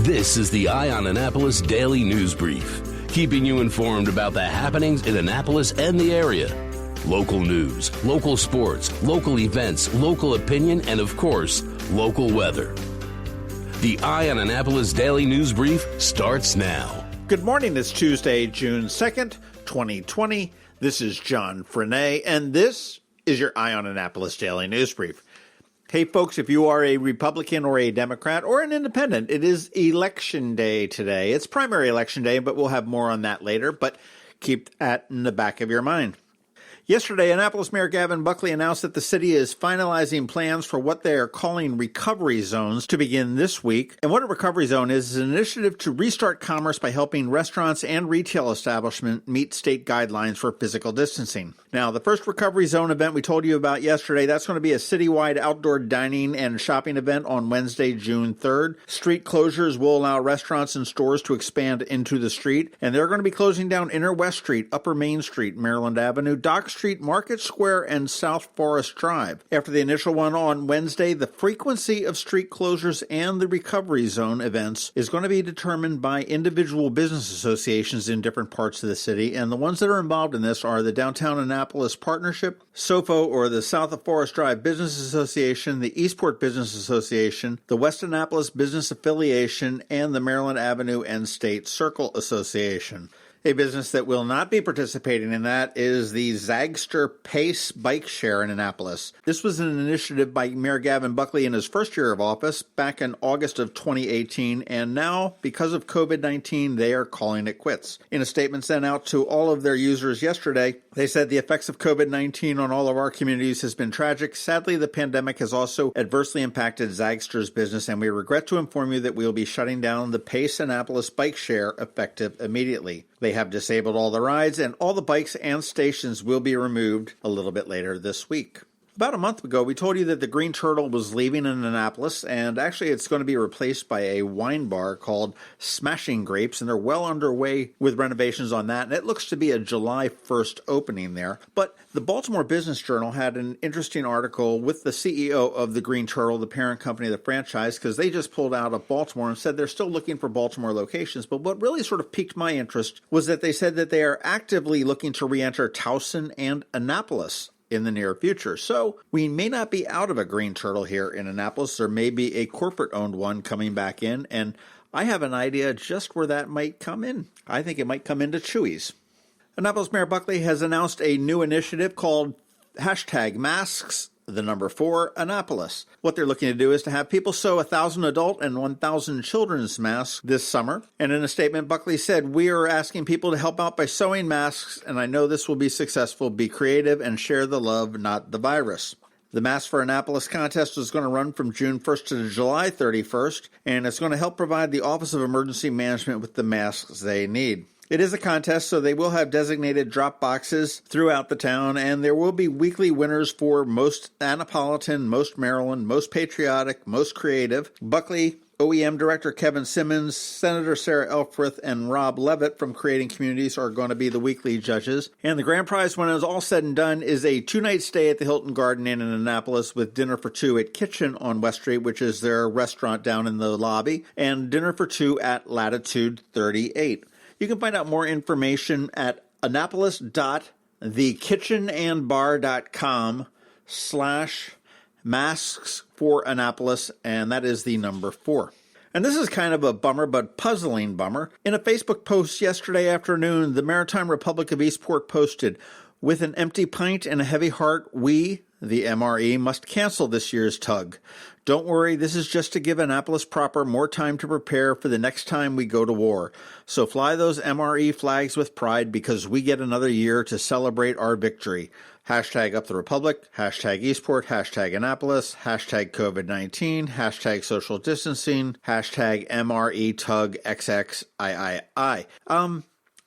This is the Eye on Annapolis Daily News Brief, keeping you informed about the happenings in Annapolis and the area. Local news, local sports, local events, local opinion, and of course, local weather. The Eye on Annapolis Daily News Brief starts now. Good morning. It's Tuesday, June 2nd, 2020. This is John Frenaye, and this is your Eye on Annapolis Daily News Brief. Hey, folks, if you are a Republican or a Democrat or an independent, it is Election Day today. It's primary election day, but we'll have more on that later, but keep that in the back of your mind. Yesterday, Annapolis Mayor Gavin Buckley announced that the city is finalizing plans for what they are calling recovery zones to begin this week. And what a recovery zone is an initiative to restart commerce by helping restaurants and retail establishments meet state guidelines for physical distancing. Now, the first recovery zone event we told you about yesterday, that's going to be a citywide outdoor dining and shopping event on Wednesday, June 3rd. Street closures will allow restaurants and stores to expand into the street, and they're going to be closing down Inner West Street, Upper Main Street, Maryland Avenue, Dock Street, Market Square, and South Forest Drive. After the initial one on Wednesday, the frequency of street closures and the recovery zone events is going to be determined by individual business associations in different parts of the city, and the ones that are involved in this are the Downtown Annapolis Partnership, SOFO, or the South of Forest Drive Business Association, the Eastport Business Association, the West Annapolis Business Affiliation, and the Maryland Avenue and State Circle Association. A business that will not be participating in that is the Zagster Pace Bike-Share in Annapolis. This was an initiative by Mayor Gavin Buckley in his first year of office back in August of 2018, and now, because of COVID-19, they are calling it quits. In a statement sent out to all of their users yesterday, they said the effects of COVID-19 on all of our communities has been tragic. Sadly, the pandemic has also adversely impacted Zagster's business, and we regret to inform you that we will be shutting down the Pace Annapolis Bike-Share effective immediately. They have disabled all the rides, and all the bikes and stations will be removed a little bit later this week. About a month ago, we told you that the Greene Turtle was leaving in Annapolis, and actually it's going to be replaced by a wine bar called Smashing Grapes, and they're well underway with renovations on that, and it looks to be a July 1st opening there. But the Baltimore Business Journal had an interesting article with the CEO of the Greene Turtle, the parent company of the franchise, because they just pulled out of Baltimore and said they're still looking for Baltimore locations. But what really sort of piqued my interest was that they said that they are actively looking to re-enter Towson and Annapolis in the near future. So we may not be out of a Greene Turtle here in Annapolis. There may be a corporate-owned one coming back in, and I have an idea just where that might come in. I think it might come into Chewy's. Annapolis Mayor Buckley has announced a new initiative called #Masks, the number 4, Annapolis. What they're looking to do is to have people sew 1,000 adult and 1,000 children's masks this summer. And in a statement, Buckley said, "We are asking people to help out by sewing masks, and I know this will be successful. Be creative and share the love, not the virus." The Mask for Annapolis contest is going to run from June 1st to July 31st, and it's going to help provide the Office of Emergency Management with the masks they need. It is a contest, so they will have designated drop boxes throughout the town, and there will be weekly winners for most Annapolitan, most Maryland, most patriotic, most creative. Buckley, OEM Director Kevin Simmons, Senator Sarah Elfreth, and Rob Levitt from Creating Communities are going to be the weekly judges. And the grand prize, when it's all said and done, is a 2-night stay at the Hilton Garden Inn in Annapolis with dinner for 2 at Kitchen on West Street, which is their restaurant down in the lobby, and dinner for 2 at Latitude 38. You can find out more information at annapolis.thekitchenandbar.com/masks for Annapolis, and that is the number 4. And this is kind of a bummer, but puzzling bummer. In a Facebook post yesterday afternoon, the Maritime Republic of Eastport posted, "With an empty pint and a heavy heart, we, the MRE, must cancel this year's tug. Don't worry, this is just to give Annapolis proper more time to prepare for the next time we go to war. So fly those MRE flags with pride because we get another year to celebrate our victory. Hashtag Up the Republic, hashtag Eastport, hashtag Annapolis, hashtag COVID-19, hashtag social distancing, hashtag MRE Tug XXIII."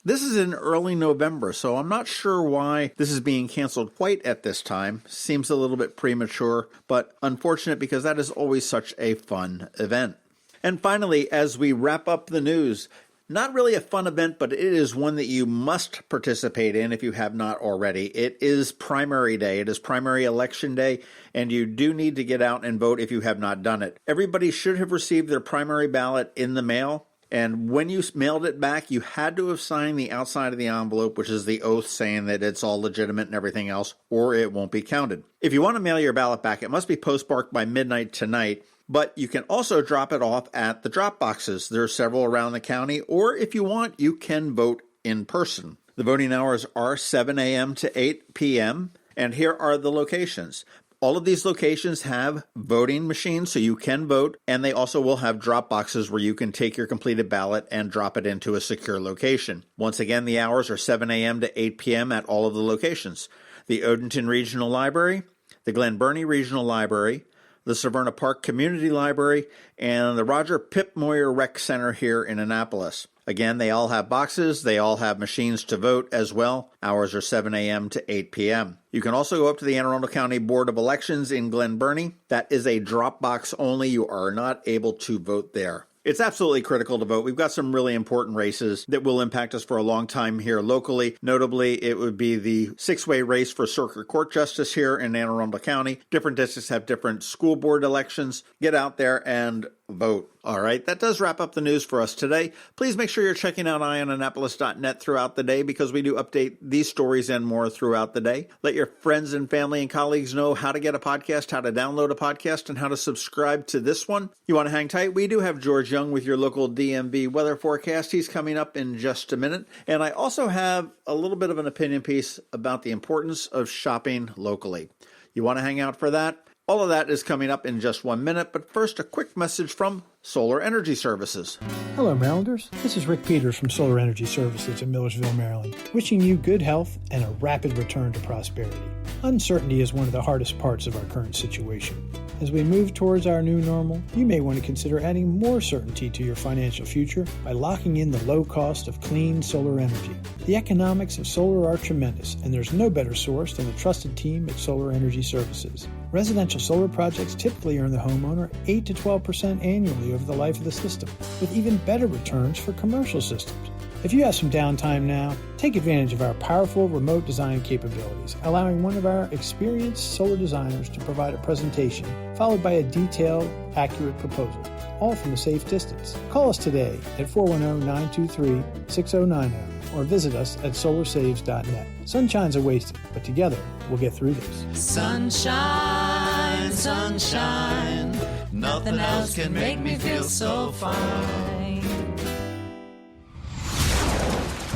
This is in early November, so I'm not sure why this is being canceled quite at this time. Seems a little bit premature, but unfortunate because that is always such a fun event. And finally, as we wrap up the news, Not really a fun event, but it is one that you must participate in if you have not already. It is primary day. It is primary election day, and you do need to get out and vote if you have not done it. Everybody should have received their primary ballot in the mail, and when you mailed it back, you had to have signed the outside of the envelope, which is the oath saying that it's all legitimate and everything else, or it won't be counted. If you want to mail your ballot back, it must be postmarked by midnight tonight. But you can also drop it off at the drop boxes. There are several around the county, or if you want, you can vote in person. The voting hours are 7 a.m. to 8 p.m., and here are the locations. All of these locations have voting machines, so you can vote, and they also will have drop boxes where you can take your completed ballot and drop it into a secure location. Once again, the hours are 7 a.m. to 8 p.m. at all of the locations. The Odenton Regional Library, the Glen Burnie Regional Library, the Severna Park Community Library, and the Roger Pip Moyer Rec Center here in Annapolis. Again, they all have boxes. They all have machines to vote as well. Hours are 7 a.m. to 8 p.m. You can also go up to the Anne Arundel County Board of Elections in Glen Burnie. That is a drop box only. You are not able to vote there. It's absolutely critical to vote. We've got some really important races that will impact us for a long time here locally. Notably, it would be the 6-way race for Circuit Court Justice here in Anne Arundel County. Different districts have different school board elections. Get out there and vote. All right, that does wrap up the news for us today. Please make sure you're checking out eyeonannapolis.net throughout the day because we do update these stories and more throughout the day. Let your friends and family and colleagues know how to get a podcast, how to download a podcast, and how to subscribe to this one. You want to hang tight? We do have George Young with your local DMV weather forecast. He's coming up in just a minute. And I also have a little bit of an opinion piece about the importance of shopping locally. You want to hang out for that? All of that is coming up in just 1 minute, but first a quick message from Solar Energy Services. Hello, Marylanders. This is Rick Peters from Solar Energy Services in Millersville, Maryland, wishing you good health and a rapid return to prosperity. Uncertainty is one of the hardest parts of our current situation. As we move towards our new normal, you may want to consider adding more certainty to your financial future by locking in the low cost of clean solar energy. The economics of solar are tremendous, and there's no better source than the trusted team at Solar Energy Services. Residential solar projects typically earn the homeowner 8 to 12% annually over the life of the system, with even better returns for commercial systems. If you have some downtime now, take advantage of our powerful remote design capabilities, allowing one of our experienced solar designers to provide a presentation, followed by a detailed, accurate proposal, all from a safe distance. Call us today at 410-923-6090 or visit us at solarsaves.net. Sunshine's are wasted, but together we'll get through this. Sunshine, sunshine, nothing else can make me feel so fine.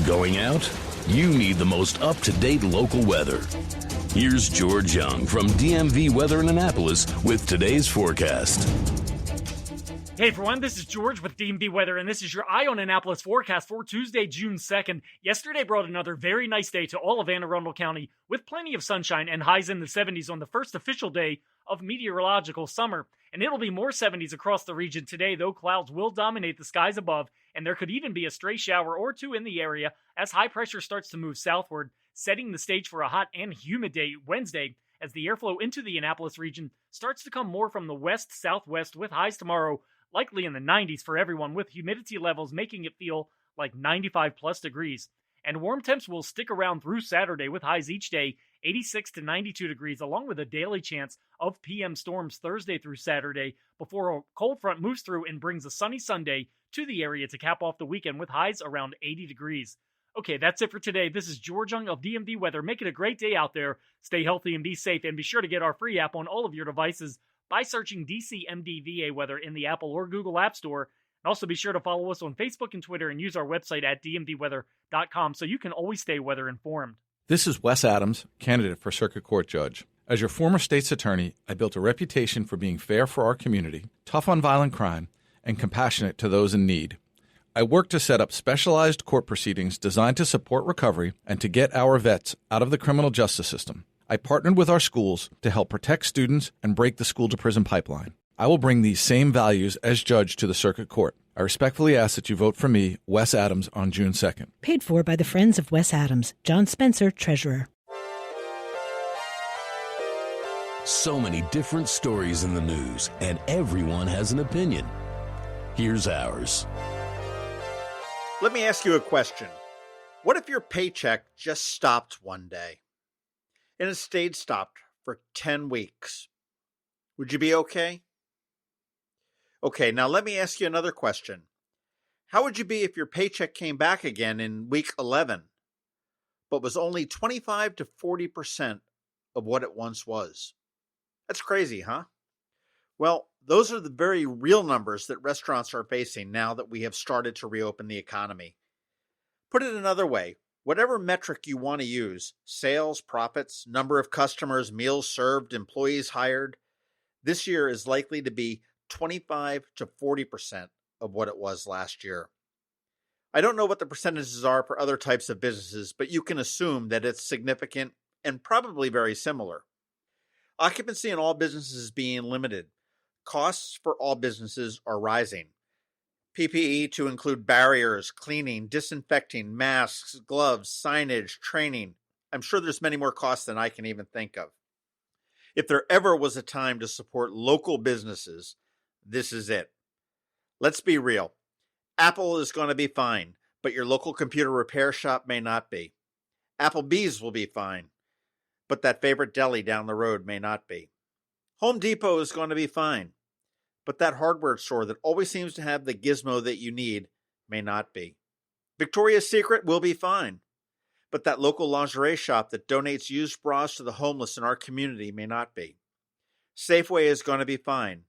Going out? You need the most up-to-date local weather. Here's George Young from DMV Weather in Annapolis with today's forecast. Hey everyone, this is George with DMV Weather, and this is your Eye on Annapolis forecast for Tuesday, June 2nd. Yesterday brought another very nice day to all of Anne Arundel County with plenty of sunshine and highs in the 70s on the first official day of meteorological summer. And it'll be more 70s across the region today, though clouds will dominate the skies above, and there could even be a stray shower or two in the area as high pressure starts to move southward, setting the stage for a hot and humid day Wednesday as the airflow into the Annapolis region starts to come more from the west-southwest with highs tomorrow likely in the 90s for everyone, with humidity levels making it feel like 95 plus degrees. And warm temps will stick around through Saturday with highs each day 86 to 92 degrees, along with a daily chance of PM storms Thursday through Saturday before a cold front moves through and brings a sunny Sunday to the area to cap off the weekend with highs around 80 degrees. Okay, that's it for today. This is George Young of DMV Weather. Make it a great day out there. Stay healthy and be safe, and be sure to get our free app on all of your devices by searching DCMDVA Weather in the Apple or Google App Store. And also be sure to follow us on Facebook and Twitter and use our website at dmvweather.com so you can always stay weather informed. This is Wes Adams, candidate for Circuit Court Judge. As your former state's attorney, I built a reputation for being fair for our community, tough on violent crime, and compassionate to those in need. I work to set up specialized court proceedings designed to support recovery and to get our vets out of the criminal justice system. I partnered with our schools to help protect students and break the school-to-prison pipeline. I will bring these same values as judge to the Circuit Court. I respectfully ask that you vote for me, Wes Adams, on June 2nd. Paid for by the Friends of Wes Adams. John Spencer, Treasurer. So many different stories in the news, and everyone has an opinion. Here's ours. Let me ask you a question. What if your paycheck just stopped one day and it stayed stopped for 10 weeks? Would you be okay? Okay, now let me ask you another question. How would you be if your paycheck came back again in week 11, but was only 25 to 40% of what it once was? That's crazy, huh? Well, those are the very real numbers that restaurants are facing now that we have started to reopen the economy. Put it another way, whatever metric you want to use, sales, profits, number of customers, meals served, employees hired, this year is likely to be 25 to 40% of what it was last year. I don't know what the percentages are for other types of businesses, but you can assume that it's significant and probably very similar. Occupancy in all businesses is being limited. Costs for all businesses are rising. PPE to include barriers, cleaning, disinfecting, masks, gloves, signage, training. I'm sure there's many more costs than I can even think of. If there ever was a time to support local businesses, this is it. Let's be real. Apple is going to be fine, but your local computer repair shop may not be. Applebee's will be fine, but that favorite deli down the road may not be. Home Depot is going to be fine, but that hardware store that always seems to have the gizmo that you need may not be. Victoria's Secret will be fine, but that local lingerie shop that donates used bras to the homeless in our community may not be. Safeway is going to be fine,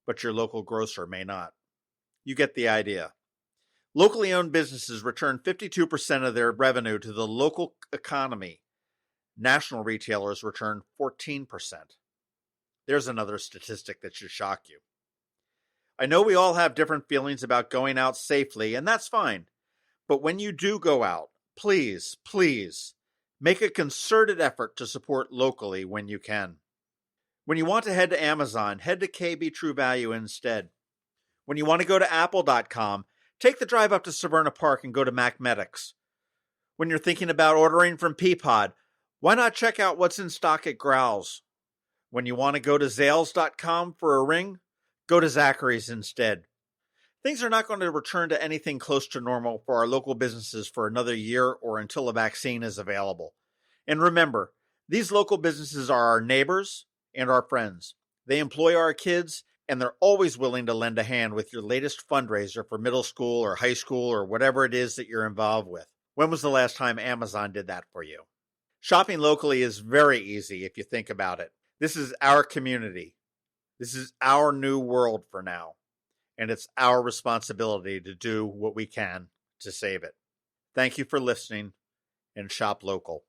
but your local grocer may not. You get the idea. Locally owned businesses return 52% of their revenue to the local economy. National retailers return 14%. There's another statistic that should shock you. I know we all have different feelings about going out safely, and that's fine. But when you do go out, please, please, make a concerted effort to support locally when you can. When you want to head to Amazon, head to KB True Value instead. When you want to go to Apple.com, take the drive up to Severna Park and go to Macmedics. When you're thinking about ordering from Peapod, why not check out what's in stock at Growls? When you want to go to Zales.com for a ring, go to Zachary's instead. Things are not going to return to anything close to normal for our local businesses for another year or until a vaccine is available. And remember, these local businesses are our neighbors and our friends. They employ our kids, and they're always willing to lend a hand with your latest fundraiser for middle school or high school or whatever it is that you're involved with. When was the last time Amazon did that for you? Shopping locally is very easy if you think about it. This is our community. This is our new world for now. And it's our responsibility to do what we can to save it. Thank you for listening, and shop local.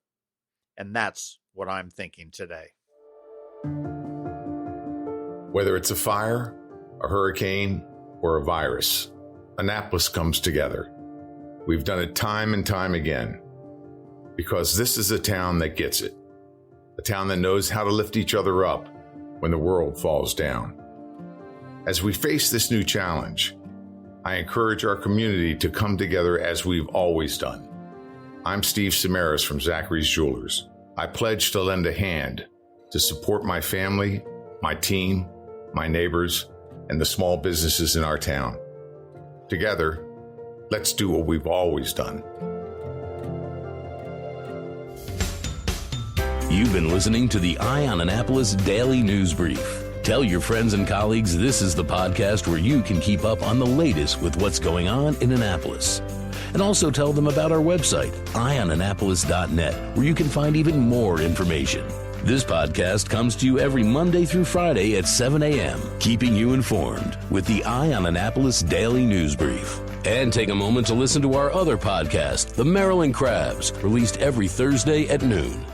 And that's what I'm thinking today. Whether it's a fire, a hurricane, or a virus, Annapolis comes together. We've done it time and time again, because this is a town that gets it. A town that knows how to lift each other up when the world falls down. As we face this new challenge, I encourage our community to come together as we've always done. I'm Steve Samaras from Zachary's Jewelers. I pledge to lend a hand to support my family, my team, my neighbors, and the small businesses in our town. Together, let's do what we've always done. You've been listening to the Eye on Annapolis Daily News Brief. Tell your friends and colleagues this is the podcast where you can keep up on the latest with what's going on in Annapolis. And also tell them about our website, eyeonannapolis.net, where you can find even more information. This podcast comes to you every Monday through Friday at 7 a.m., keeping you informed with the Eye on Annapolis Daily News Brief. And take a moment to listen to our other podcast, The Maryland Crabs, released every Thursday at noon.